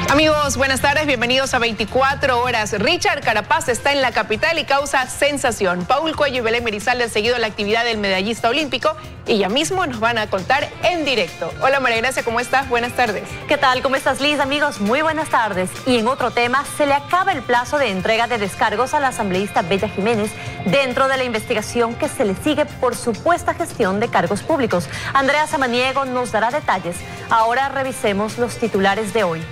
Amigos, buenas tardes, bienvenidos a 24 horas. Richard Carapaz está en la capital y causa sensación. Paul Cuello y Belén Merizalde han seguido la actividad del medallista olímpico y ya mismo nos van a contar en directo. Hola María Gracia, ¿cómo estás? Buenas tardes. ¿Qué tal? ¿Cómo estás, Liz? Amigos, muy buenas tardes. Y en otro tema, se le acaba el plazo de entrega de descargos a la asambleísta Bella Jiménez dentro de la investigación que se le sigue por supuesta gestión de cargos públicos. Andrea Samaniego nos dará detalles. Ahora revisemos los titulares de hoy.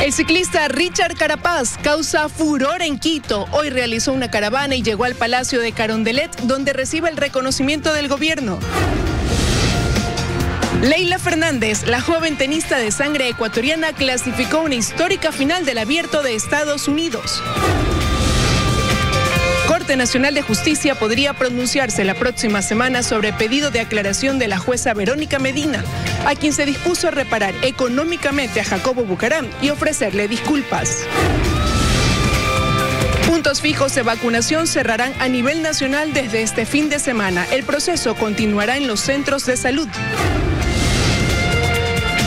El ciclista Richard Carapaz causa furor en Quito. Hoy realizó una caravana y llegó al Palacio de Carondelet, donde recibe el reconocimiento del gobierno. Leila Fernández, la joven tenista de sangre ecuatoriana, clasificó una histórica final del Abierto de Estados Unidos. Corte Nacional de Justicia podría pronunciarse la próxima semana sobre pedido de aclaración de la jueza Verónica Medina, a quien se dispuso a reparar económicamente a Jacobo Bucaram y ofrecerle disculpas. Puntos fijos de vacunación cerrarán a nivel nacional desde este fin de semana. El proceso continuará en los centros de salud.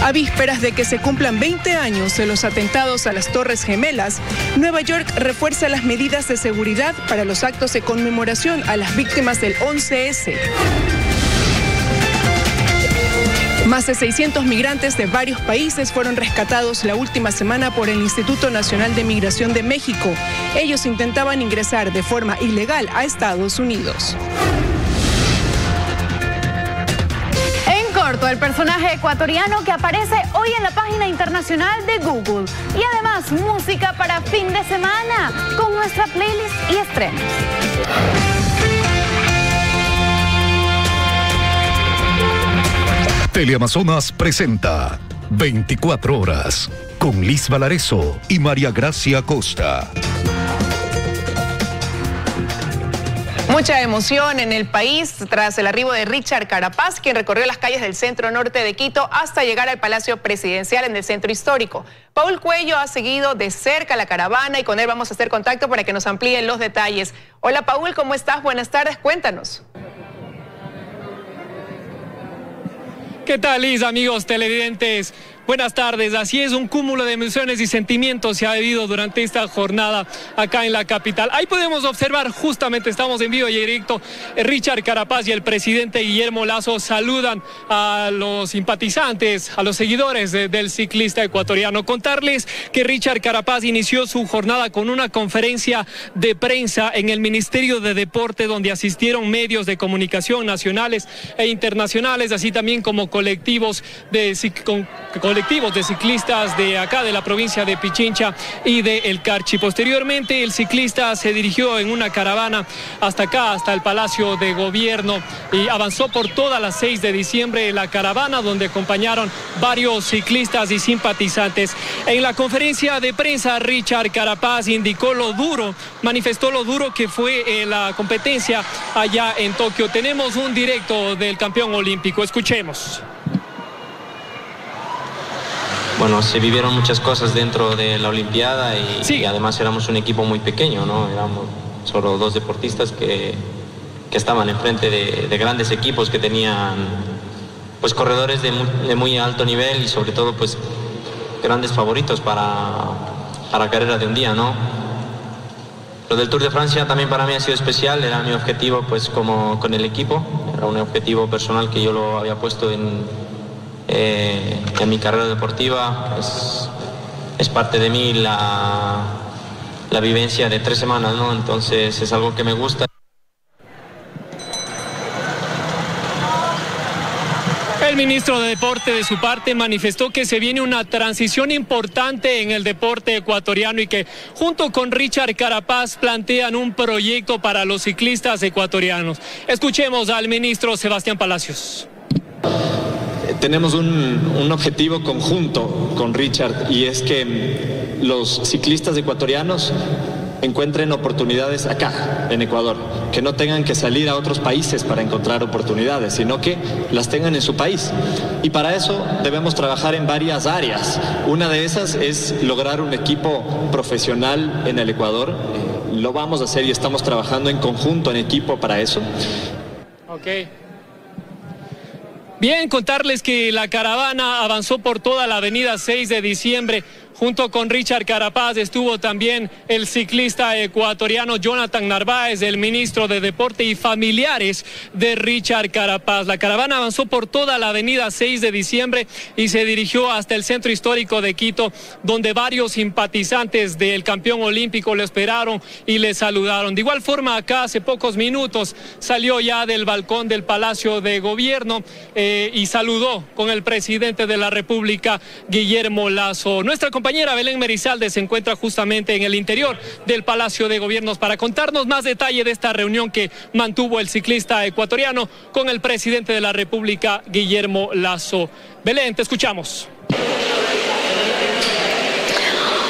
A vísperas de que se cumplan 20 años de los atentados a las Torres Gemelas, Nueva York refuerza las medidas de seguridad para los actos de conmemoración a las víctimas del 11S. Más de 600 migrantes de varios países fueron rescatados la última semana por el Instituto Nacional de Migración de México. Ellos intentaban ingresar de forma ilegal a Estados Unidos. El personaje ecuatoriano que aparece hoy en la página internacional de Google. Y además, música para fin de semana con nuestra playlist y estrenos. Teleamazonas presenta 24 horas con Liz Valareso y María Gracia Costa. Mucha emoción en el país tras el arribo de Richard Carapaz, quien recorrió las calles del centro norte de Quito hasta llegar al Palacio Presidencial en el centro histórico. Paul Cuello ha seguido de cerca la caravana y con él vamos a hacer contacto para que nos amplíen los detalles. Hola Paul, ¿cómo estás? Buenas tardes, cuéntanos. ¿Qué tal, Liz, amigos televidentes? Buenas tardes, así es, un cúmulo de emociones y sentimientos se ha vivido durante esta jornada acá en la capital. Ahí podemos observar, justamente estamos en vivo y directo, Richard Carapaz y el presidente Guillermo Lasso saludan a los simpatizantes, a los seguidores del ciclista ecuatoriano. Contarles que Richard Carapaz inició su jornada con una conferencia de prensa en el Ministerio de Deporte, donde asistieron medios de comunicación nacionales e internacionales, así también como colectivos de ciclistas de acá, de la provincia de Pichincha y de El Carchi. Posteriormente, el ciclista se dirigió en una caravana hasta acá, hasta el Palacio de Gobierno, y avanzó por todas las 6 de diciembre la caravana, donde acompañaron varios ciclistas y simpatizantes. En la conferencia de prensa, Richard Carapaz manifestó lo duro que fue la competencia allá en Tokio. Tenemos un directo del campeón olímpico, escuchemos. Bueno, se vivieron muchas cosas dentro de la Olimpiada y además éramos un equipo muy pequeño, ¿no? Éramos solo 2 deportistas que estaban enfrente de grandes equipos que tenían pues corredores de muy alto nivel y sobre todo pues grandes favoritos para la carrera de un día, ¿no? Lo del Tour de Francia también para mí ha sido especial, era mi objetivo pues como con el equipo, era un objetivo personal que yo lo había puesto en mi carrera deportiva. Es parte de mí la vivencia de 3 semanas, ¿no? Entonces es algo que me gusta. El ministro de Deporte, de su parte, manifestó que se viene una transición importante en el deporte ecuatoriano y que junto con Richard Carapaz plantean un proyecto para los ciclistas ecuatorianos. Escuchemos al ministro Sebastián Palacios. Tenemos un objetivo conjunto con Richard y es que los ciclistas ecuatorianos encuentren oportunidades acá, en Ecuador, que no tengan que salir a otros países para encontrar oportunidades, sino que las tengan en su país. Y para eso debemos trabajar en varias áreas. Una de esas es lograr un equipo profesional en el Ecuador. Lo vamos a hacer y estamos trabajando en conjunto, en equipo para eso. Okay. Bien, contarles que la caravana avanzó por toda la avenida 6 de diciembre. Junto con Richard Carapaz estuvo también el ciclista ecuatoriano Jonathan Narváez, el ministro de Deporte y familiares de Richard Carapaz. La caravana avanzó por toda la avenida 6 de diciembre y se dirigió hasta el centro histórico de Quito, donde varios simpatizantes del campeón olímpico le esperaron y le saludaron. De igual forma, acá hace pocos minutos salió ya del balcón del Palacio de Gobierno y saludó con el presidente de la República, Guillermo Lasso. Nuestra compañera Belén Merizalde se encuentra justamente en el interior del Palacio de Gobiernos para contarnos más detalle de esta reunión que mantuvo el ciclista ecuatoriano con el presidente de la República, Guillermo Lasso. Belén, te escuchamos.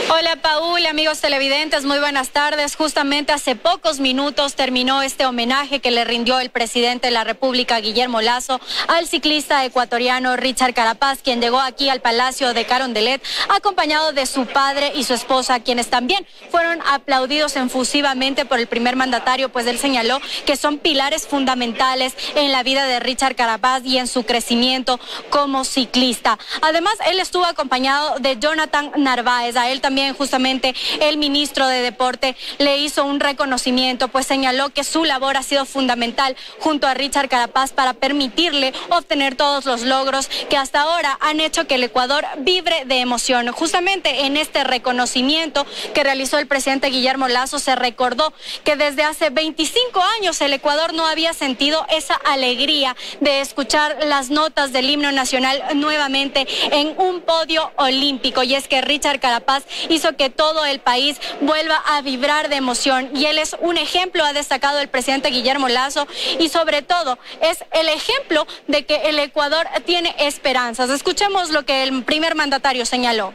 Hola Paul, amigos televidentes, muy buenas tardes. Justamente hace pocos minutos terminó este homenaje que le rindió el presidente de la República, Guillermo Lasso, al ciclista ecuatoriano Richard Carapaz, quien llegó aquí al Palacio de Carondelet acompañado de su padre y su esposa, quienes también fueron aplaudidos efusivamente por el primer mandatario, pues él señaló que son pilares fundamentales en la vida de Richard Carapaz y en su crecimiento como ciclista. Además, él estuvo acompañado de Jonathan Narváez. A él también justamente el ministro de Deporte le hizo un reconocimiento, pues señaló que su labor ha sido fundamental junto a Richard Carapaz para permitirle obtener todos los logros que hasta ahora han hecho que el Ecuador vibre de emoción. Justamente en este reconocimiento que realizó el presidente Guillermo Lasso se recordó que desde hace 25 años el Ecuador no había sentido esa alegría de escuchar las notas del himno nacional nuevamente en un podio olímpico, y es que Richard Carapaz hizo que todo el país vuelva a vibrar de emoción, y él es un ejemplo, ha destacado el presidente Guillermo Lasso, y sobre todo es el ejemplo de que el Ecuador tiene esperanzas. Escuchemos lo que el primer mandatario señaló.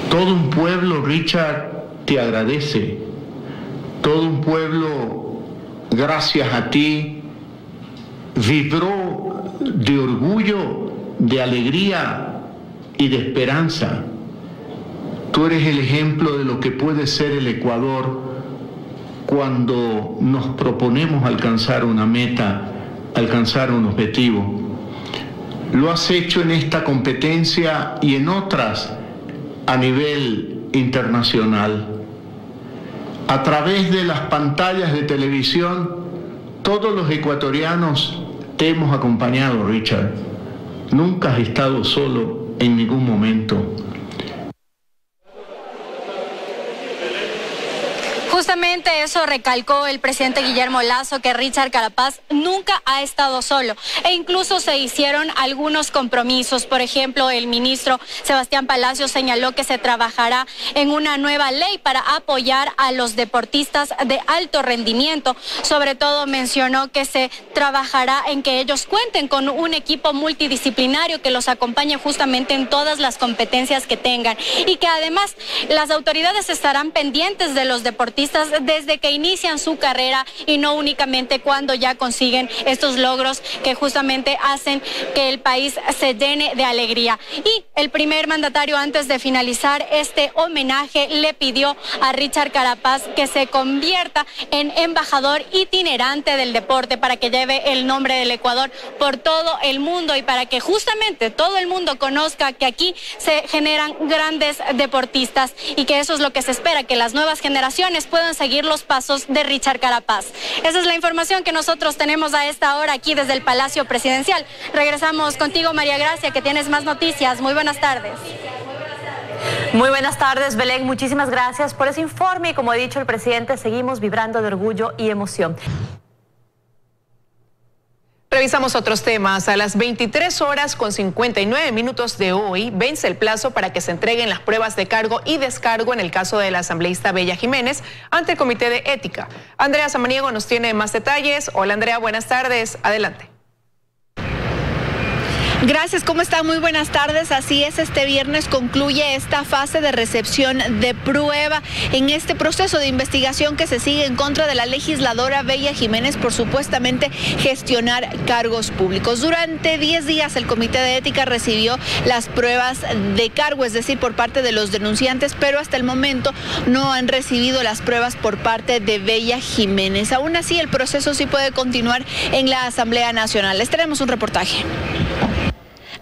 Todo un pueblo, Richard, te agradece. Todo un pueblo, gracias a ti, vibró de orgullo, de alegría y de esperanza. Tú eres el ejemplo de lo que puede ser el Ecuador cuando nos proponemos alcanzar una meta, alcanzar un objetivo. Lo has hecho en esta competencia y en otras a nivel internacional. A través de las pantallas de televisión, todos los ecuatorianos te hemos acompañado, Richard. Nunca has estado solo en ningún momento. Justamente eso recalcó el presidente Guillermo Lasso, que Richard Carapaz nunca ha estado solo, e incluso se hicieron algunos compromisos. Por ejemplo, el ministro Sebastián Palacios señaló que se trabajará en una nueva ley para apoyar a los deportistas de alto rendimiento. Sobre todo mencionó que se trabajará en que ellos cuenten con un equipo multidisciplinario que los acompañe justamente en todas las competencias que tengan, y que además las autoridades estarán pendientes de los deportistas desde que inician su carrera y no únicamente cuando ya consiguen estos logros que justamente hacen que el país se llene de alegría. Y el primer mandatario, antes de finalizar este homenaje, le pidió a Richard Carapaz que se convierta en embajador itinerante del deporte para que lleve el nombre del Ecuador por todo el mundo y para que justamente todo el mundo conozca que aquí se generan grandes deportistas, y que eso es lo que se espera, que las nuevas generaciones puedan seguir los pasos de Richard Carapaz. Esa es la información que nosotros tenemos a esta hora aquí desde el Palacio Presidencial. Regresamos contigo, María Gracia, que tienes más noticias. Muy buenas tardes. Muy buenas tardes, Belén. Muchísimas gracias por ese informe, y como ha dicho el presidente, seguimos vibrando de orgullo y emoción. Revisamos otros temas. A las 23:59 de hoy vence el plazo para que se entreguen las pruebas de cargo y descargo en el caso de la asambleísta Bella Jiménez ante el Comité de Ética. Andrea Samaniego nos tiene más detalles. Hola Andrea, buenas tardes. Adelante. Gracias, ¿cómo está? Muy buenas tardes. Así es, este viernes concluye esta fase de recepción de prueba en este proceso de investigación que se sigue en contra de la legisladora Bella Jiménez por supuestamente gestionar cargos públicos. Durante 10 días el Comité de Ética recibió las pruebas de cargo, es decir, por parte de los denunciantes, pero hasta el momento no han recibido las pruebas por parte de Bella Jiménez. Aún así, el proceso sí puede continuar en la Asamblea Nacional. Les tenemos un reportaje.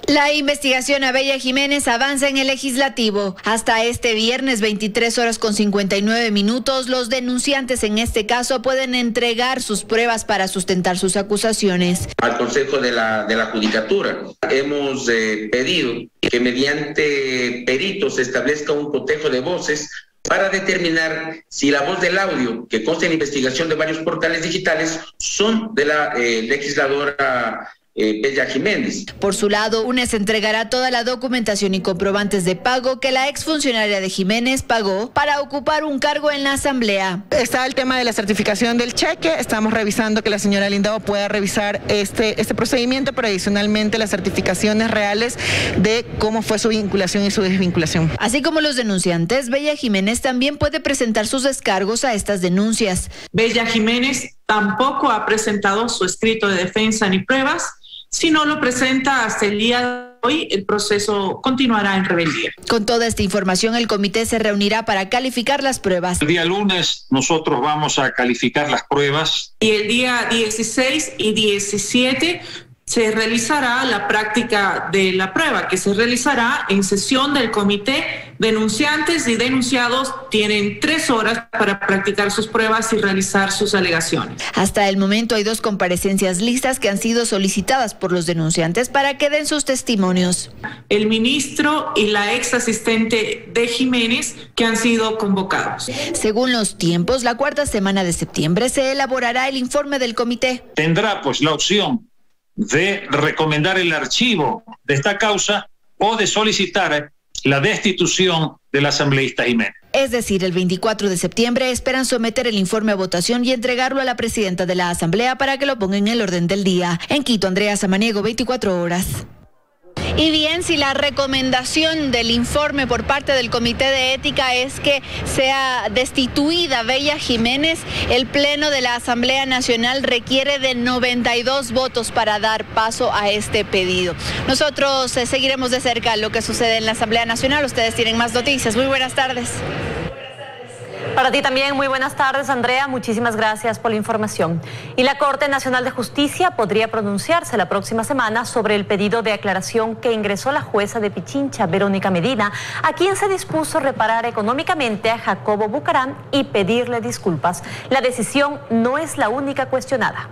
La investigación a Bella Jiménez avanza en el legislativo. Hasta este viernes, 23:59, los denunciantes en este caso pueden entregar sus pruebas para sustentar sus acusaciones. Al Consejo de la Judicatura hemos pedido que mediante peritos se establezca un cotejo de voces para determinar si la voz del audio que consta en la investigación de varios portales digitales son de la legisladora Bella Jiménez. Por su lado, UNES entregará toda la documentación y comprobantes de pago que la exfuncionaria de Jiménez pagó para ocupar un cargo en la Asamblea. Está el tema de la certificación del cheque. Estamos revisando que la señora Lindau pueda revisar este procedimiento, pero adicionalmente las certificaciones reales de cómo fue su vinculación y su desvinculación. Así como los denunciantes, Bella Jiménez también puede presentar sus descargos a estas denuncias. Bella Jiménez tampoco ha presentado su escrito de defensa ni pruebas. Si no lo presenta hasta el día de hoy, el proceso continuará en rebeldía. Con toda esta información, el comité se reunirá para calificar las pruebas. El día lunes nosotros vamos a calificar las pruebas. Y el día 16 y 17 se realizará la práctica de la prueba, que se realizará en sesión del comité. Denunciantes y denunciados tienen 3 horas para practicar sus pruebas y realizar sus alegaciones. Hasta el momento hay 2 comparecencias listas que han sido solicitadas por los denunciantes para que den sus testimonios. El ministro y la ex asistente de Jiménez, que han sido convocados. Según los tiempos, la 4ª semana de septiembre se elaborará el informe del comité. Tendrá pues la opción de recomendar el archivo de esta causa o de solicitar la destitución del asambleísta Jiménez. Es decir, el 24 de septiembre esperan someter el informe a votación y entregarlo a la presidenta de la Asamblea para que lo ponga en el orden del día. En Quito, Andrea Samaniego, 24 horas. Y bien, si la recomendación del informe por parte del Comité de Ética es que sea destituida Bella Jiménez, el Pleno de la Asamblea Nacional requiere de 92 votos para dar paso a este pedido. Nosotros seguiremos de cerca lo que sucede en la Asamblea Nacional. Ustedes tienen más noticias. Muy buenas tardes. Para ti también, muy buenas tardes, Andrea. Muchísimas gracias por la información. Y la Corte Nacional de Justicia podría pronunciarse la próxima semana sobre el pedido de aclaración que ingresó la jueza de Pichincha, Verónica Medina, a quien se dispuso reparar económicamente a Jacobo Bucaram y pedirle disculpas. La decisión no es la única cuestionada.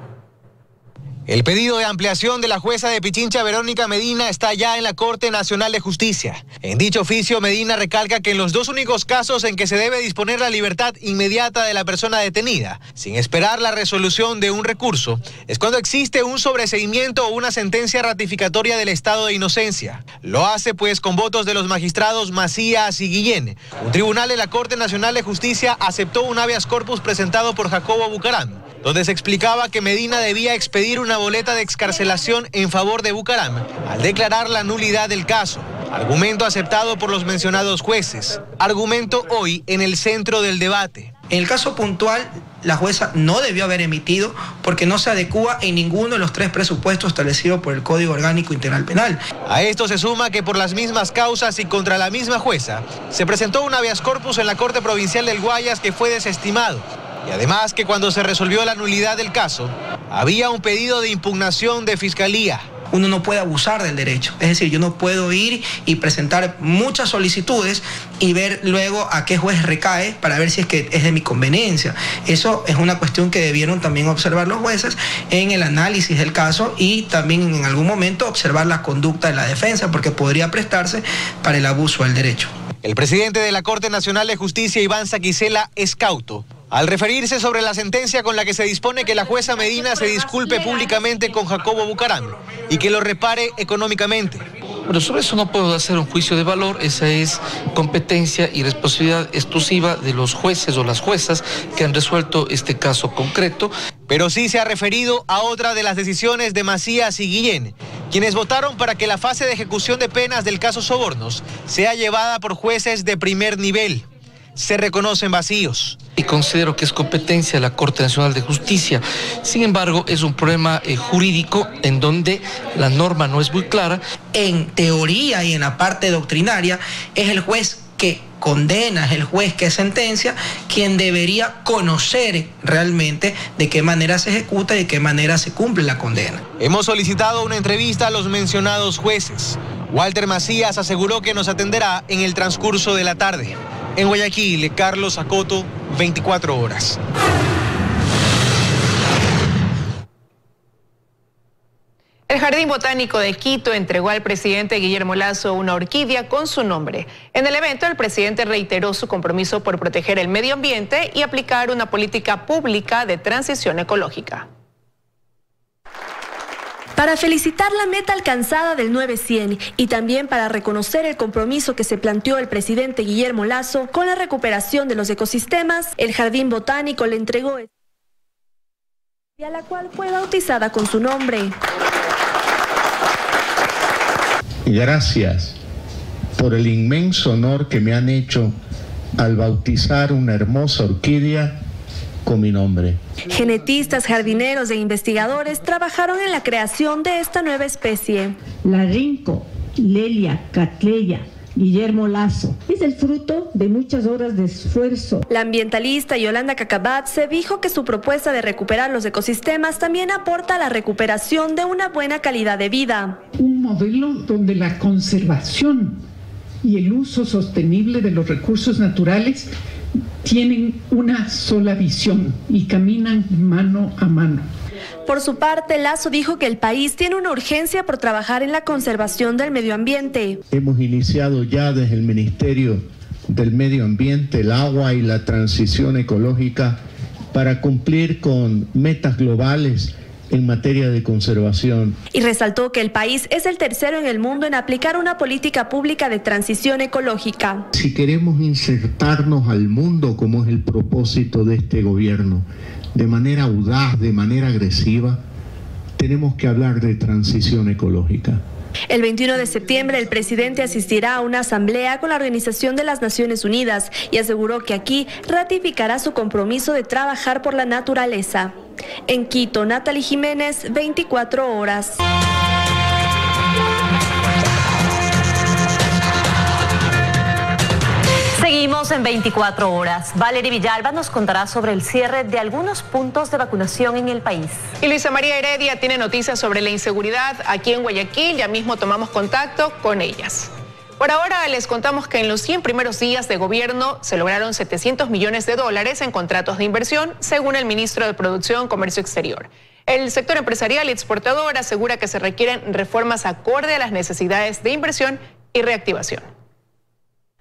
El pedido de ampliación de la jueza de Pichincha, Verónica Medina, está ya en la Corte Nacional de Justicia. En dicho oficio, Medina recalca que en los 2 únicos casos en que se debe disponer la libertad inmediata de la persona detenida, sin esperar la resolución de un recurso, es cuando existe un sobreseimiento o una sentencia ratificatoria del estado de inocencia. Lo hace pues con votos de los magistrados Macías y Guillén. Un tribunal de la Corte Nacional de Justicia aceptó un habeas corpus presentado por Jacobo Bucaram, donde se explicaba que Medina debía expedir una boleta de excarcelación en favor de Bucaram al declarar la nulidad del caso. Argumento aceptado por los mencionados jueces. Argumento hoy en el centro del debate. En el caso puntual, la jueza no debió haber emitido porque no se adecúa en ninguno de los 3 presupuestos establecidos por el Código Orgánico Integral Penal. A esto se suma que por las mismas causas y contra la misma jueza, se presentó un habeas corpus en la Corte Provincial del Guayas que fue desestimado. Y además que cuando se resolvió la nulidad del caso, había un pedido de impugnación de fiscalía. Uno no puede abusar del derecho, es decir, yo no puedo ir y presentar muchas solicitudes y ver luego a qué juez recae para ver si es que es de mi conveniencia. Eso es una cuestión que debieron también observar los jueces en el análisis del caso y también en algún momento observar la conducta de la defensa porque podría prestarse para el abuso del derecho. El presidente de la Corte Nacional de Justicia, Iván Saquicela, es cauto al referirse sobre la sentencia con la que se dispone que la jueza Medina se disculpe públicamente con Jacobo Bucaram y que lo repare económicamente. Bueno, sobre eso no puedo hacer un juicio de valor, esa es competencia y responsabilidad exclusiva de los jueces o las juezas que han resuelto este caso concreto. Pero sí se ha referido a otra de las decisiones de Macías y Guillén, quienes votaron para que la fase de ejecución de penas del caso Sobornos sea llevada por jueces de primer nivel. Se reconocen vacíos. Y considero que es competencia de la Corte Nacional de Justicia. Sin embargo, es un problema jurídico en donde la norma no es muy clara. En teoría y en la parte doctrinaria, es el juez que condena, es el juez que sentencia, quien debería conocer realmente de qué manera se ejecuta y de qué manera se cumple la condena. Hemos solicitado una entrevista a los mencionados jueces. Walter Macías aseguró que nos atenderá en el transcurso de la tarde. En Guayaquil, Carlos Acoto, 24 horas. El Jardín Botánico de Quito entregó al presidente Guillermo Lasso una orquídea con su nombre. En el evento, el presidente reiteró su compromiso por proteger el medio ambiente y aplicar una política pública de transición ecológica. Para felicitar la meta alcanzada del 900 y también para reconocer el compromiso que se planteó el presidente Guillermo Lasso con la recuperación de los ecosistemas, el Jardín Botánico le entregó a la cual fue bautizada con su nombre. Gracias por el inmenso honor que me han hecho al bautizar una hermosa orquídea con mi nombre. Genetistas, jardineros e investigadores trabajaron en la creación de esta nueva especie. La Rinco, Lelia, Catleya, Guillermo Lasso. Es el fruto de muchas horas de esfuerzo. La ambientalista Yolanda Cacabatse dijo que su propuesta de recuperar los ecosistemas también aporta a la recuperación de una buena calidad de vida. Un modelo donde la conservación y el uso sostenible de los recursos naturales tienen una sola visión y caminan mano a mano. Por su parte, Lasso dijo que el país tiene una urgencia por trabajar en la conservación del medio ambiente. Hemos iniciado ya desde el Ministerio del Medio Ambiente, el Agua y la Transición Ecológica para cumplir con metas globales en materia de conservación. Y resaltó que el país es el tercero en el mundo en aplicar una política pública de transición ecológica. Si queremos insertarnos al mundo, como es el propósito de este gobierno, de manera audaz, de manera agresiva, tenemos que hablar de transición ecológica. El 21 de septiembre el presidente asistirá a una asamblea con la Organización de las Naciones Unidas y aseguró que aquí ratificará su compromiso de trabajar por la naturaleza. En Quito, Natalie Jiménez, 24 horas. Seguimos en 24 horas. Valerie Villalba nos contará sobre el cierre de algunos puntos de vacunación en el país. Y Luisa María Heredia tiene noticias sobre la inseguridad aquí en Guayaquil. Ya mismo tomamos contacto con ellas. Por ahora les contamos que en los 100 primeros días de gobierno se lograron 700 millones de dólares en contratos de inversión, según el ministro de Producción, Comercio Exterior. El sector empresarial y exportador asegura que se requieren reformas acorde a las necesidades de inversión y reactivación.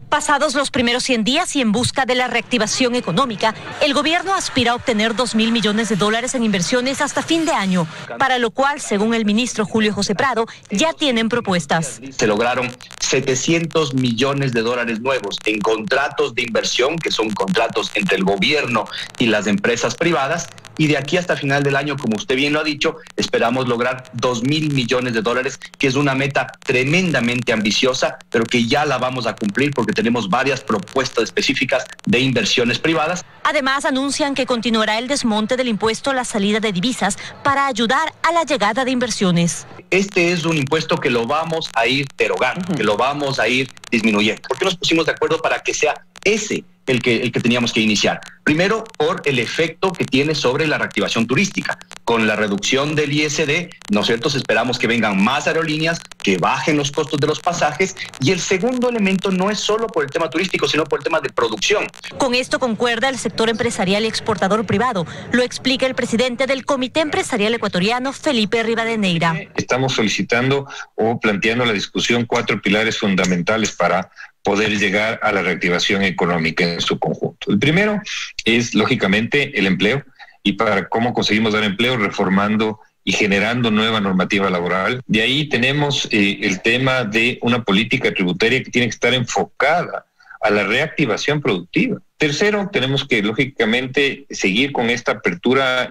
Pasados los primeros 100 días y en busca de la reactivación económica, el gobierno aspira a obtener 2.000 millones de dólares en inversiones hasta fin de año, para lo cual, según el ministro Julio José Prado, ya tienen propuestas. Se lograron 700 millones de dólares nuevos en contratos de inversión, que son contratos entre el gobierno y las empresas privadas, y de aquí hasta final del año, como usted bien lo ha dicho, esperamos lograr 2.000 millones de dólares, que es una meta tremendamente ambiciosa, pero que ya la vamos a cumplir porque tenemos varias propuestas específicas de inversiones privadas. Además, anuncian que continuará el desmonte del impuesto a la salida de divisas para ayudar a la llegada de inversiones. Este es un impuesto que lo vamos a ir derogando, que lo vamos a ir disminuyendo. ¿Por qué nos pusimos de acuerdo para que sea ese el que teníamos que iniciar? Primero, por el efecto que tiene sobre la reactivación turística. Con la reducción del ISD, nosotros esperamos que vengan más aerolíneas, que bajen los costos de los pasajes. Y el segundo elemento no es solo por el tema turístico, sino por el tema de producción. Con esto concuerda el sector empresarial y exportador privado. Lo explica el presidente del Comité Empresarial Ecuatoriano, Felipe Rivadeneira. Estamos solicitando o planteando la discusión 4 pilares fundamentales para poder llegar a la reactivación económica en su conjunto. El primero es, lógicamente, el empleo, y para cómo conseguimos dar empleo, reformando y generando nueva normativa laboral. De ahí tenemos el tema de una política tributaria que tiene que estar enfocada a la reactivación productiva. Tercero, tenemos que, lógicamente, seguir con esta apertura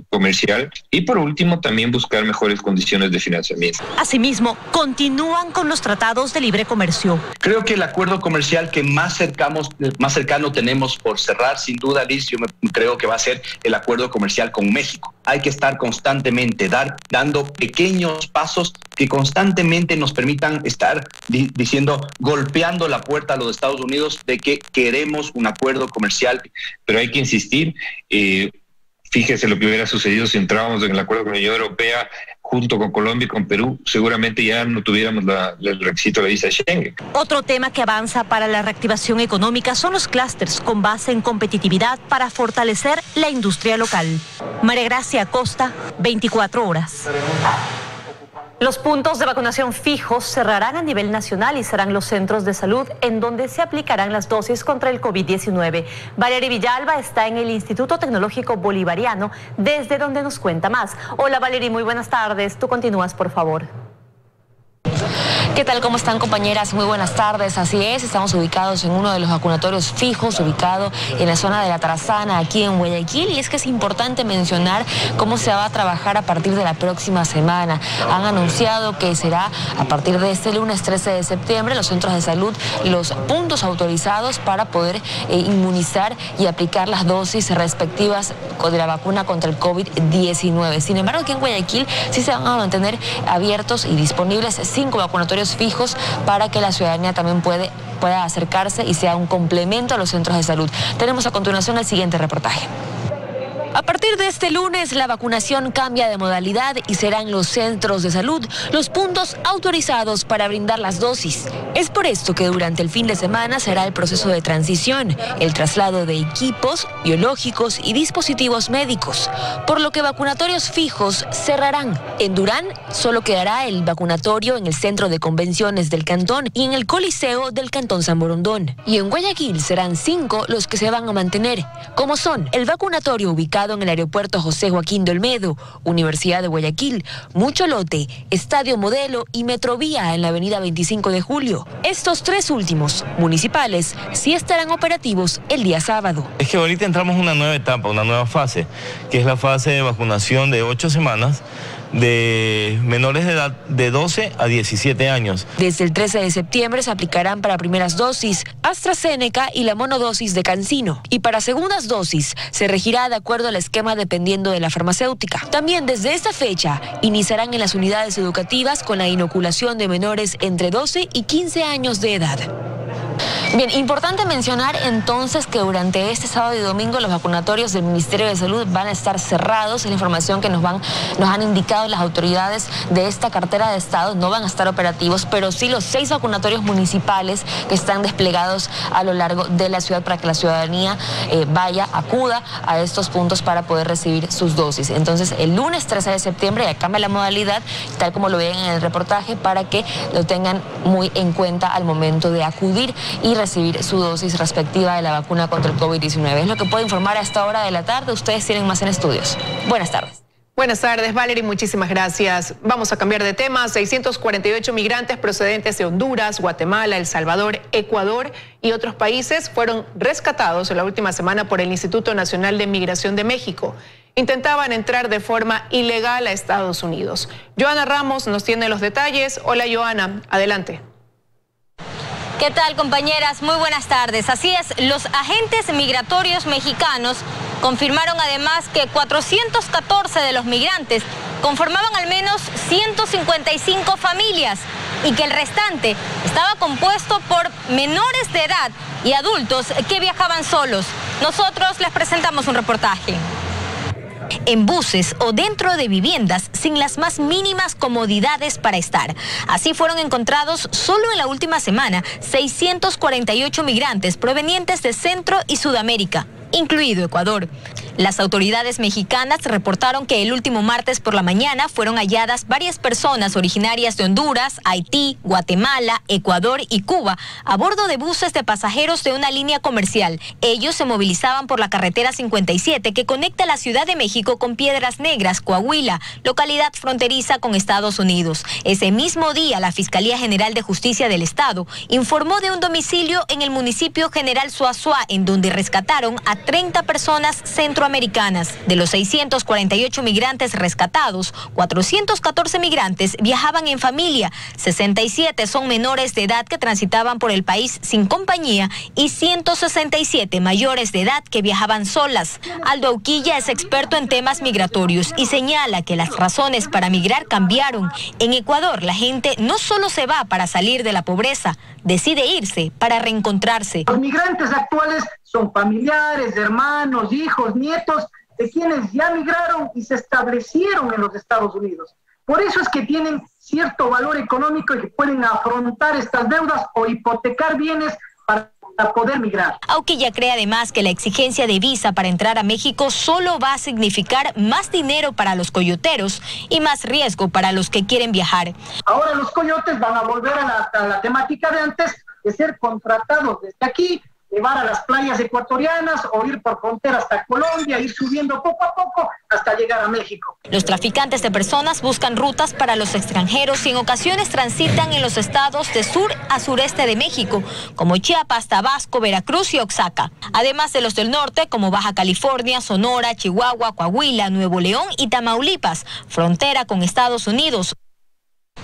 comercial y, por último, también buscar mejores condiciones de financiamiento. Asimismo, continúan con los tratados de libre comercio. Creo que el acuerdo comercial que más cercano tenemos por cerrar, sin duda, Liz, yo creo que va a ser el acuerdo comercial con México. Hay que estar constantemente dando pequeños pasos que constantemente nos permitan estar golpeando la puerta a los Estados Unidos de que queremos un acuerdo comercial. Pero hay que insistir, fíjese lo que hubiera sucedido si entrábamos en el acuerdo con la Unión Europea junto con Colombia y con Perú, seguramente ya no tuviéramos el requisito de la visa Schengen. Otro tema que avanza para la reactivación económica son los clústeres con base en competitividad para fortalecer la industria local. María Gracia Acosta, 24 horas. Los puntos de vacunación fijos cerrarán a nivel nacional y serán los centros de salud en donde se aplicarán las dosis contra el COVID-19. Valeria Villalba está en el Instituto Tecnológico Bolivariano, desde donde nos cuenta más. Hola Valeria, muy buenas tardes. Tú continúas, por favor. ¿Qué tal? ¿Cómo están, compañeras? Muy buenas tardes. Así es, estamos ubicados en uno de los vacunatorios fijos, ubicado en la zona de La Tarazana, aquí en Guayaquil, y es que es importante mencionar cómo se va a trabajar a partir de la próxima semana. Han anunciado que será a partir de este lunes 13 de septiembre los centros de salud, los puntos autorizados para poder inmunizar y aplicar las dosis respectivas de la vacuna contra el COVID-19. Sin embargo, aquí en Guayaquil sí se van a mantener abiertos y disponibles 5 vacunatorios fijos para que la ciudadanía también pueda acercarse y sea un complemento a los centros de salud. Tenemos a continuación el siguiente reportaje. A partir de este lunes, la vacunación cambia de modalidad y serán los centros de salud los puntos autorizados para brindar las dosis. Es por esto que durante el fin de semana será el proceso de transición, el traslado de equipos, biológicos y dispositivos médicos, por lo que vacunatorios fijos cerrarán. En Durán solo quedará el vacunatorio en el Centro de Convenciones del Cantón y en el Coliseo del Cantón San Borondón. Y en Guayaquil serán 5 los que se van a mantener, como son el vacunatorio ubicado en el aeropuerto José Joaquín de Olmedo, Universidad de Guayaquil, Mucho Lote, Estadio Modelo y Metrovía en la avenida 25 de Julio. Estos 3 últimos, municipales, sí estarán operativos el día sábado. Es que ahorita entramos en una nueva etapa, una nueva fase, que es la fase de vacunación de 8 semanas de menores de edad de 12 a 17 años. Desde el 13 de septiembre se aplicarán para primeras dosis AstraZeneca y la monodosis de CanSino. Y para segundas dosis se regirá de acuerdo al esquema dependiendo de la farmacéutica. También desde esta fecha iniciarán en las unidades educativas con la inoculación de menores entre 12 y 15 años de edad. Bien, importante mencionar entonces que durante este sábado y domingo los vacunatorios del Ministerio de Salud van a estar cerrados. Es la información que nos han indicado las autoridades de esta cartera de Estado. No van a estar operativos, pero sí los 6 vacunatorios municipales que están desplegados a lo largo de la ciudad para que la ciudadanía acuda a estos puntos para poder recibir sus dosis. Entonces, el lunes 13 de septiembre ya cambia la modalidad, tal como lo ven en el reportaje, para que lo tengan muy en cuenta al momento de acudir y recibir su dosis respectiva de la vacuna contra el COVID-19. Es lo que puedo informar a esta hora de la tarde. Ustedes tienen más en estudios. Buenas tardes. Buenas tardes, Valerie, muchísimas gracias. Vamos a cambiar de tema. 648 migrantes procedentes de Honduras, Guatemala, El Salvador, Ecuador y otros países fueron rescatados en la última semana por el Instituto Nacional de Migración de México. Intentaban entrar de forma ilegal a Estados Unidos. Joana Ramos nos tiene los detalles. Hola, Joana, adelante. ¿Qué tal, compañeras? Muy buenas tardes. Así es, los agentes migratorios mexicanos confirmaron además que 414 de los migrantes conformaban al menos 155 familias y que el restante estaba compuesto por menores de edad y adultos que viajaban solos. Nosotros les presentamos un reportaje. En buses o dentro de viviendas sin las más mínimas comodidades para estar. Así fueron encontrados solo en la última semana 648 migrantes provenientes de Centro y Sudamérica, incluido Ecuador. Las autoridades mexicanas reportaron que el último martes por la mañana fueron halladas varias personas originarias de Honduras, Haití, Guatemala, Ecuador y Cuba a bordo de buses de pasajeros de una línea comercial. Ellos se movilizaban por la carretera 57 que conecta la Ciudad de México con Piedras Negras, Coahuila, localidad fronteriza con Estados Unidos. Ese mismo día, la Fiscalía General de Justicia del Estado informó de un domicilio en el municipio General Suazua, en donde rescataron a 30 personas centroamericanas. De los 648 migrantes rescatados, 414 migrantes viajaban en familia, 67 son menores de edad que transitaban por el país sin compañía y 167 mayores de edad que viajaban solas. Aldo Auquilla es experto en temas migratorios y señala que las razones para migrar cambiaron. En Ecuador, la gente no solo se va para salir de la pobreza, decide irse para reencontrarse. Los migrantes actuales son familiares, hermanos, hijos, nietos de quienes ya migraron y se establecieron en los Estados Unidos. Por eso es que tienen cierto valor económico y que pueden afrontar estas deudas o hipotecar bienes para poder migrar. Auquilla cree además que la exigencia de visa para entrar a México solo va a significar más dinero para los coyoteros y más riesgo para los que quieren viajar. Ahora los coyotes van a volver a la temática de antes, de ser contratados desde aquí, llevar a las playas ecuatorianas o ir por frontera hasta Colombia, ir subiendo poco a poco hasta llegar a México. Los traficantes de personas buscan rutas para los extranjeros y en ocasiones transitan en los estados de sur a sureste de México, como Chiapas, Tabasco, Veracruz y Oaxaca. Además de los del norte, como Baja California, Sonora, Chihuahua, Coahuila, Nuevo León y Tamaulipas, frontera con Estados Unidos.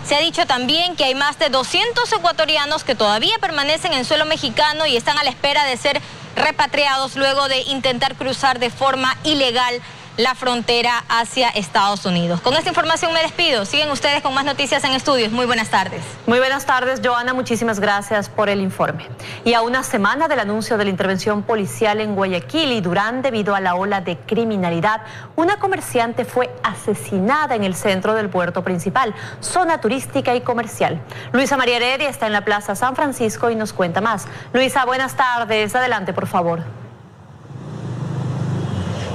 Se ha dicho también que hay más de 200 ecuatorianos que todavía permanecen en suelo mexicano y están a la espera de ser repatriados luego de intentar cruzar de forma ilegal la frontera hacia Estados Unidos. Con esta información me despido. Siguen ustedes con más noticias en Estudios. Muy buenas tardes. Muy buenas tardes, Joana. Muchísimas gracias por el informe. Y a una semana del anuncio de la intervención policial en Guayaquil y Durán, debido a la ola de criminalidad, una comerciante fue asesinada en el centro del puerto principal, zona turística y comercial. Luisa María Heredia está en la Plaza San Francisco y nos cuenta más. Luisa, buenas tardes. Adelante, por favor.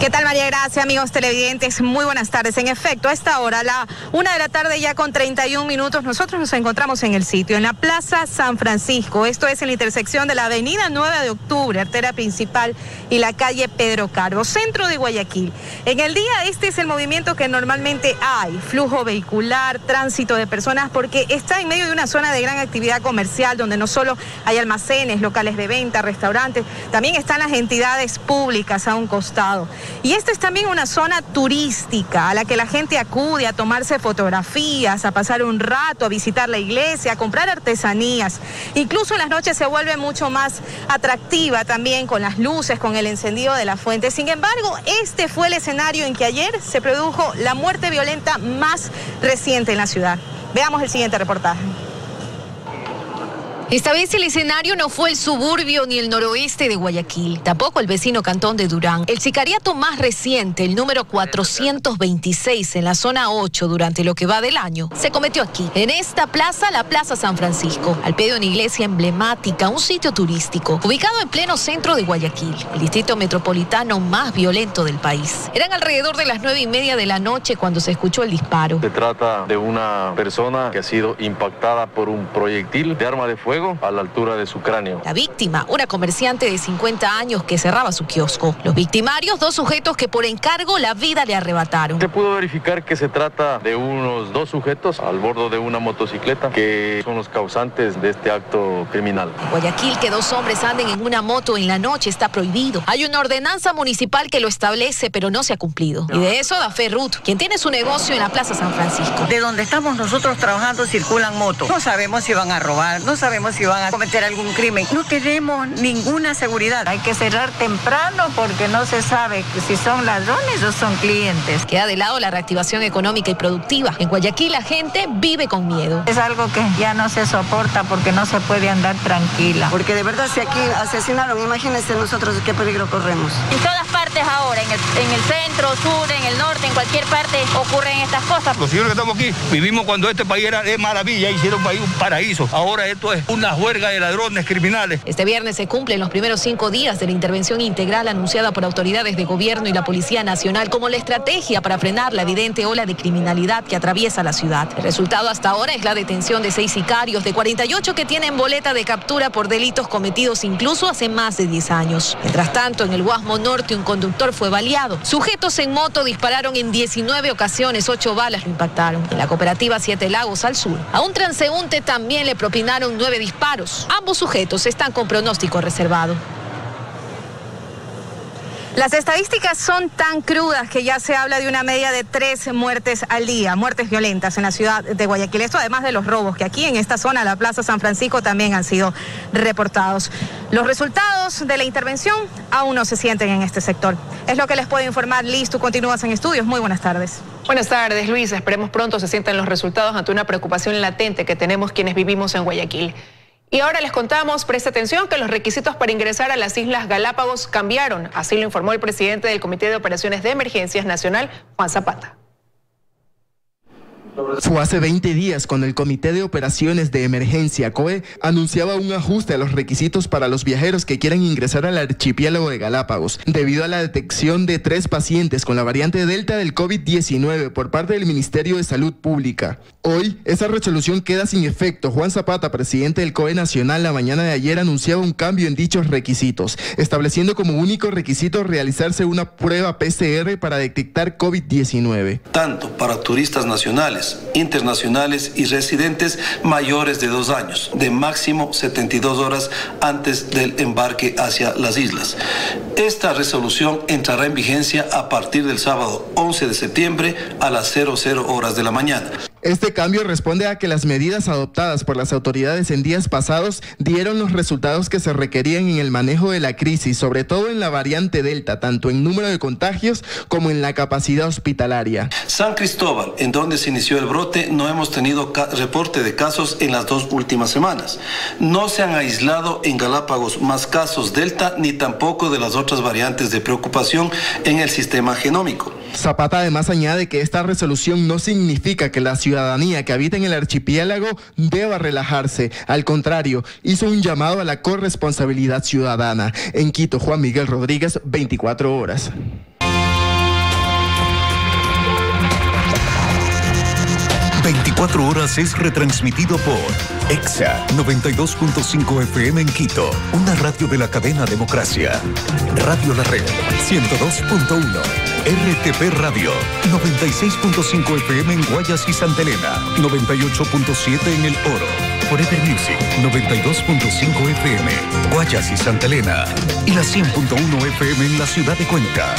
¿Qué tal, María Gracia, amigos televidentes? Muy buenas tardes. En efecto, a esta hora, a la 1 de la tarde ya con 31 minutos, nosotros nos encontramos en el sitio, en la Plaza San Francisco. Esto es en la intersección de la avenida 9 de octubre, arteria principal, y la calle Pedro Carbo, centro de Guayaquil. En el día este es el movimiento que normalmente hay, flujo vehicular, tránsito de personas, porque está en medio de una zona de gran actividad comercial, donde no solo hay almacenes, locales de venta, restaurantes, también están las entidades públicas a un costado. Y esta es también una zona turística a la que la gente acude a tomarse fotografías, a pasar un rato, a visitar la iglesia, a comprar artesanías. Incluso en las noches se vuelve mucho más atractiva también con las luces, con el encendido de la fuente. Sin embargo, este fue el escenario en que ayer se produjo la muerte violenta más reciente en la ciudad. Veamos el siguiente reportaje. Esta vez el escenario no fue el suburbio ni el noroeste de Guayaquil, tampoco el vecino cantón de Durán. El sicariato más reciente, el número 426 en la zona 8 durante lo que va del año, se cometió aquí, en esta plaza, la Plaza San Francisco, al pie de una iglesia emblemática, un sitio turístico, ubicado en pleno centro de Guayaquil, el distrito metropolitano más violento del país. Eran alrededor de las 9:30 de la noche cuando se escuchó el disparo. Se trata de una persona que ha sido impactada por un proyectil de arma de fuego a la altura de su cráneo. La víctima, una comerciante de 50 años que cerraba su kiosco. Los victimarios, dos sujetos que por encargo la vida le arrebataron. Se pudo verificar que se trata de unos dos sujetos al bordo de una motocicleta que son los causantes de este acto criminal. En Guayaquil, que dos hombres anden en una moto en la noche está prohibido. Hay una ordenanza municipal que lo establece, pero no se ha cumplido. Y de eso da fe Ruth, quien tiene su negocio en la Plaza San Francisco. De donde estamos nosotros trabajando circulan motos. No sabemos si van a robar, no sabemos si van a cometer algún crimen. No tenemos ninguna seguridad. Hay que cerrar temprano porque no se sabe si son ladrones o son clientes. Queda de lado la reactivación económica y productiva. En Guayaquil la gente vive con miedo. Es algo que ya no se soporta porque no se puede andar tranquila. Porque de verdad si aquí asesinaron, imagínense nosotros qué peligro corremos. En todas partes antes ahora, en el centro, sur, en el norte, en cualquier parte ocurren estas cosas. Los señores que estamos aquí vivimos cuando este país era de maravilla, hicieron país un paraíso. Ahora esto es una juerga de ladrones criminales. Este viernes se cumplen los primeros 5 días de la intervención integral anunciada por autoridades de gobierno y la Policía Nacional como la estrategia para frenar la evidente ola de criminalidad que atraviesa la ciudad. El resultado hasta ahora es la detención de 6 sicarios de 48 que tienen boleta de captura por delitos cometidos incluso hace más de 10 años. Mientras tanto, en el Guasmo Norte un conductor fue baleado. Sujetos en moto dispararon en 19 ocasiones, 8 balas lo impactaron. En la cooperativa Siete Lagos al sur, a un transeúnte también le propinaron 9 disparos. Ambos sujetos están con pronóstico reservado. Las estadísticas son tan crudas que ya se habla de una media de 3 muertes al día, muertes violentas en la ciudad de Guayaquil. Esto además de los robos que aquí en esta zona, la Plaza San Francisco, también han sido reportados. Los resultados de la intervención aún no se sienten en este sector. Es lo que les puedo informar. Liz, tú continúas en estudios. Muy buenas tardes. Buenas tardes, Luis. Esperemos pronto se sientan los resultados ante una preocupación latente que tenemos quienes vivimos en Guayaquil. Y ahora les contamos, presta atención, que los requisitos para ingresar a las Islas Galápagos cambiaron. Así lo informó el presidente del Comité de Operaciones de Emergencias Nacional, Juan Zapata. Fue hace 20 días cuando el Comité de Operaciones de Emergencia, COE, anunciaba un ajuste a los requisitos para los viajeros que quieran ingresar al archipiélago de Galápagos, debido a la detección de 3 pacientes con la variante Delta del COVID-19 por parte del Ministerio de Salud Pública. Hoy, esa resolución queda sin efecto. Juan Zapata, presidente del COE Nacional, la mañana de ayer anunciaba un cambio en dichos requisitos, estableciendo como único requisito realizarse una prueba PCR para detectar COVID-19. Tanto para turistas nacionales, internacionales y residentes mayores de 2 años, de máximo 72 horas antes del embarque hacia las islas. Esta resolución entrará en vigencia a partir del sábado 11 de septiembre a las 00 horas de la mañana. Este cambio responde a que las medidas adoptadas por las autoridades en días pasados dieron los resultados que se requerían en el manejo de la crisis, sobre todo en la variante Delta, tanto en número de contagios como en la capacidad hospitalaria. San Cristóbal, en donde se inició el brote, no hemos tenido reporte de casos en las 2 últimas semanas. No se han aislado en Galápagos más casos Delta ni tampoco de las otras variantes de preocupación en el sistema genómico. Zapata además añade que esta resolución no significa que la ciudadanía que habita en el archipiélago deba relajarse. Al contrario, hizo un llamado a la corresponsabilidad ciudadana. En Quito, Juan Miguel Rodríguez, 24 horas. ...24 horas es retransmitido por EXA 92.5 FM en Quito, una radio de la cadena Democracia. Radio La Red 102.1, RTP Radio 96.5 FM en Guayas y Santa Elena, 98.7 en El Oro. Forever Music 92.5 FM, Guayas y Santa Elena, y la 100.1 FM en la ciudad de Cuenca.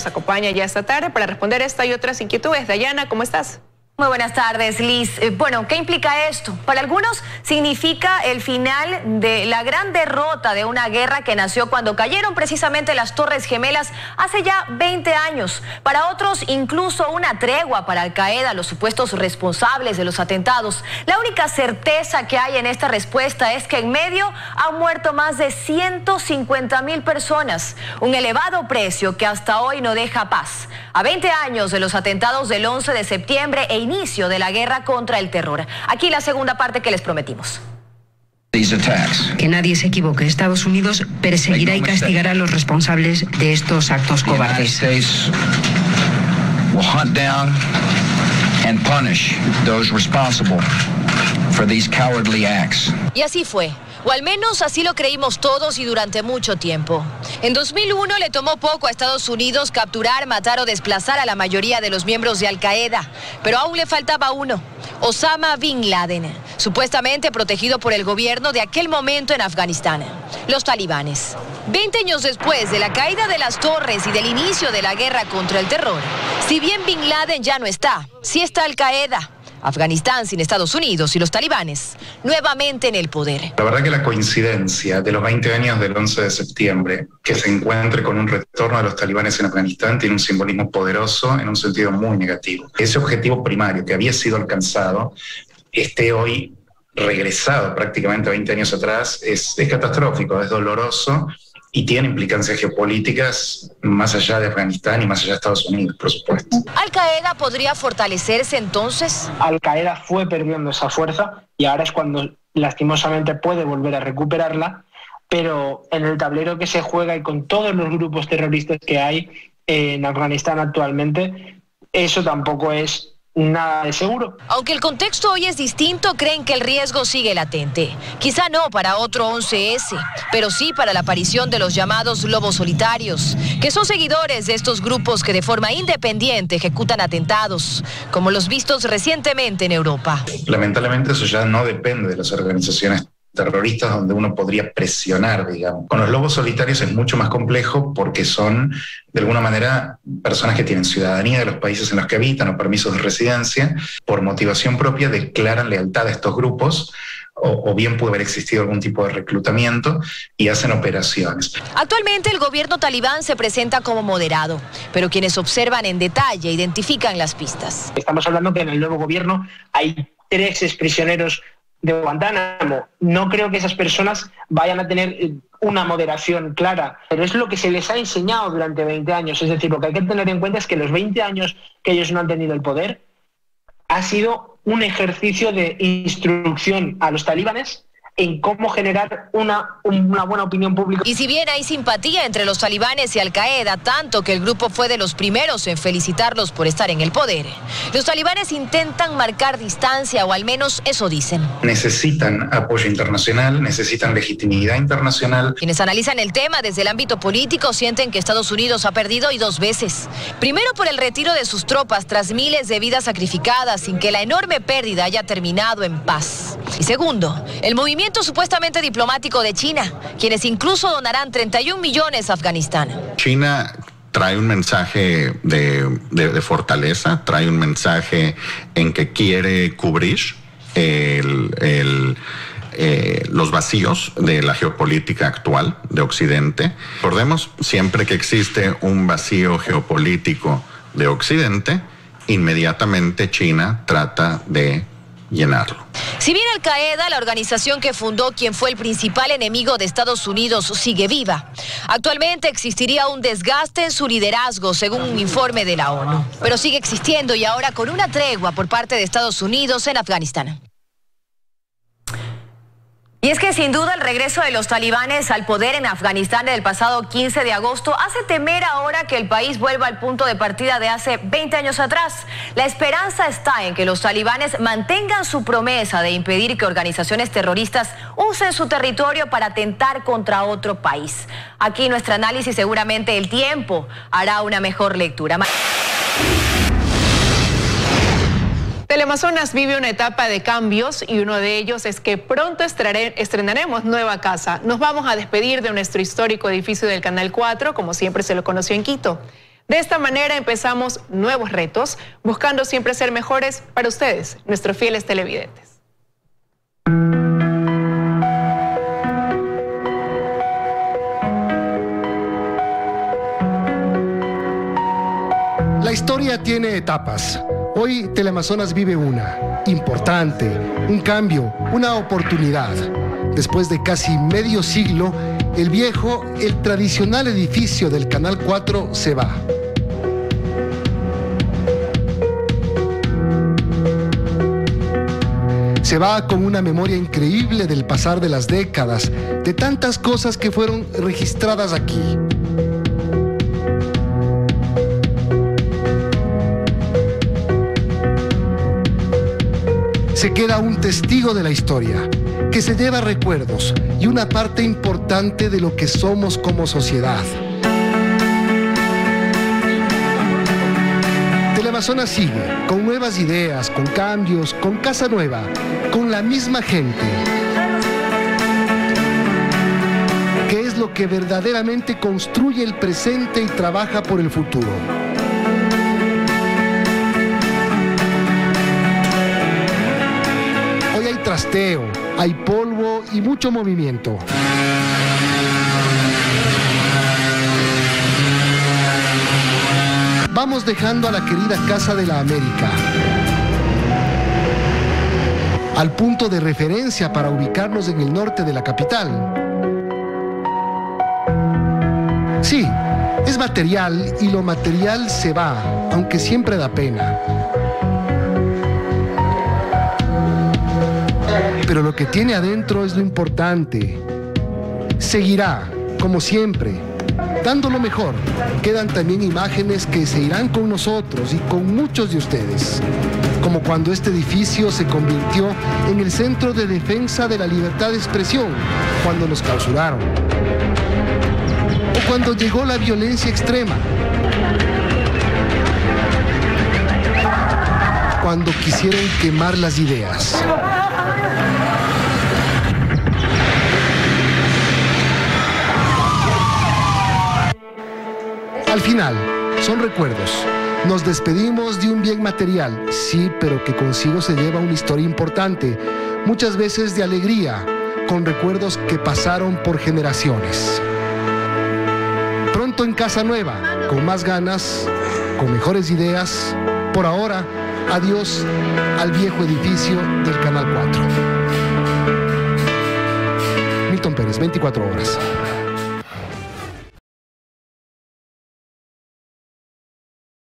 Acompaña ya esta tarde para responder esta y otras inquietudes. Dayana, ¿cómo estás? Muy buenas tardes, Liz. Bueno, ¿qué implica esto? Para algunos significa el final de la gran derrota de una guerra que nació cuando cayeron precisamente las Torres Gemelas hace ya 20 años. Para otros, incluso una tregua para Al Qaeda, los supuestos responsables de los atentados. La única certeza que hay en esta respuesta es que en medio han muerto más de 150.000 personas. Un elevado precio que hasta hoy no deja paz. A 20 años de los atentados del 11 de septiembre e inicio de la guerra contra el terror. Aquí la segunda parte que les prometimos. Que nadie se equivoque. Estados Unidos perseguirá y castigará a los responsables de estos actos cobardes. Y así fue. O al menos así lo creímos todos y durante mucho tiempo. En 2001 le tomó poco a Estados Unidos capturar, matar o desplazar a la mayoría de los miembros de Al Qaeda. Pero aún le faltaba uno. Osama Bin Laden, supuestamente protegido por el gobierno de aquel momento en Afganistán, los talibanes. 20 años después de la caída de las torres y del inicio de la guerra contra el terror, si bien Bin Laden ya no está, sí está Al Qaeda. Afganistán sin Estados Unidos y los talibanes nuevamente en el poder. La verdad que la coincidencia de los 20 años del 11 de septiembre, que se encuentre con un retorno de los talibanes en Afganistán, tiene un simbolismo poderoso en un sentido muy negativo. Ese objetivo primario que había sido alcanzado, esté hoy regresado prácticamente 20 años atrás, es catastrófico, es doloroso y tiene implicancias geopolíticas más allá de Afganistán y más allá de Estados Unidos, por supuesto. ¿Al Qaeda podría fortalecerse entonces? Al Qaeda fue perdiendo esa fuerza y ahora es cuando lastimosamente puede volver a recuperarla, pero en el tablero que se juega y con todos los grupos terroristas que hay en Afganistán actualmente, eso tampoco es nada de seguro. Aunque el contexto hoy es distinto, creen que el riesgo sigue latente. Quizá no para otro 11S, pero sí para la aparición de los llamados lobos solitarios, que son seguidores de estos grupos que de forma independiente ejecutan atentados, como los vistos recientemente en Europa. Lamentablemente eso ya no depende de las organizaciones terroristas donde uno podría presionar, digamos. Con los lobos solitarios es mucho más complejo porque son, de alguna manera, personas que tienen ciudadanía de los países en los que habitan o permisos de residencia, por motivación propia declaran lealtad a estos grupos, o bien puede haber existido algún tipo de reclutamiento y hacen operaciones. Actualmente el gobierno talibán se presenta como moderado, pero quienes observan en detalle identifican las pistas. Estamos hablando que en el nuevo gobierno hay 3 exprisioneros de Guantánamo. No creo que esas personas vayan a tener una moderación clara, pero es lo que se les ha enseñado durante 20 años. Es decir, lo que hay que tener en cuenta es que los 20 años que ellos no han tenido el poder ha sido un ejercicio de instrucción a los talibanes en cómo generar una buena opinión pública. Y si bien hay simpatía entre los talibanes y Al Qaeda, tanto que el grupo fue de los primeros en felicitarlos por estar en el poder, los talibanes intentan marcar distancia, o al menos eso dicen. Necesitan apoyo internacional, necesitan legitimidad internacional. Quienes analizan el tema desde el ámbito político sienten que Estados Unidos ha perdido y 2 veces. Primero por el retiro de sus tropas tras miles de vidas sacrificadas sin que la enorme pérdida haya terminado en paz. Y segundo, el movimiento supuestamente diplomático de China, quienes incluso donarán 31 millones a Afganistán. China trae un mensaje de fortaleza, trae un mensaje en que quiere cubrir los vacíos de la geopolítica actual de Occidente. Recordemos, siempre que existe un vacío geopolítico de Occidente, inmediatamente China trata de llenarlo. Si bien Al Qaeda, la organización que fundó quien fue el principal enemigo de Estados Unidos, sigue viva, actualmente existiría un desgaste en su liderazgo, según un informe de la ONU. Pero sigue existiendo, y ahora con una tregua por parte de Estados Unidos en Afganistán. Y es que sin duda el regreso de los talibanes al poder en Afganistán del pasado 15 de agosto hace temer ahora que el país vuelva al punto de partida de hace 20 años atrás. La esperanza está en que los talibanes mantengan su promesa de impedir que organizaciones terroristas usen su territorio para atentar contra otro país. Aquí nuestro análisis, seguramente el tiempo hará una mejor lectura. Teleamazonas vive una etapa de cambios y uno de ellos es que pronto estrenaremos nueva casa. Nos vamos a despedir de nuestro histórico edificio del Canal 4, como siempre se lo conoció en Quito. De esta manera empezamos nuevos retos, buscando siempre ser mejores para ustedes, nuestros fieles televidentes. La historia tiene etapas. Hoy Teleamazonas vive una, importante, un cambio, una oportunidad. Después de casi medio siglo, el viejo, el tradicional edificio del Canal 4 se va. Se va con una memoria increíble del pasar de las décadas, de tantas cosas que fueron registradas aquí. Se queda un testigo de la historia, que se lleva recuerdos y una parte importante de lo que somos como sociedad. Teleamazonas sigue, con nuevas ideas, con cambios, con casa nueva, con la misma gente. ¿Qué es lo que verdaderamente construye el presente y trabaja por el futuro? Hoy hay trasteo, hay polvo y mucho movimiento. Vamos dejando a la querida Casa de la América, al punto de referencia para ubicarnos en el norte de la capital. Sí, es material y lo material se va, aunque siempre da pena. Pero lo que tiene adentro es lo importante. Seguirá, como siempre, dando lo mejor. Quedan también imágenes que se irán con nosotros y con muchos de ustedes, como cuando este edificio se convirtió en el centro de defensa de la libertad de expresión, cuando nos clausuraron, o cuando llegó la violencia extrema, cuando quisieron quemar las ideas. Al final, son recuerdos. Nos despedimos de un bien material, sí, pero que consigo se lleva una historia importante, muchas veces de alegría, con recuerdos que pasaron por generaciones. Pronto en casa nueva, con más ganas, con mejores ideas. Por ahora, adiós al viejo edificio del Canal 4. Milton Pérez, 24 horas.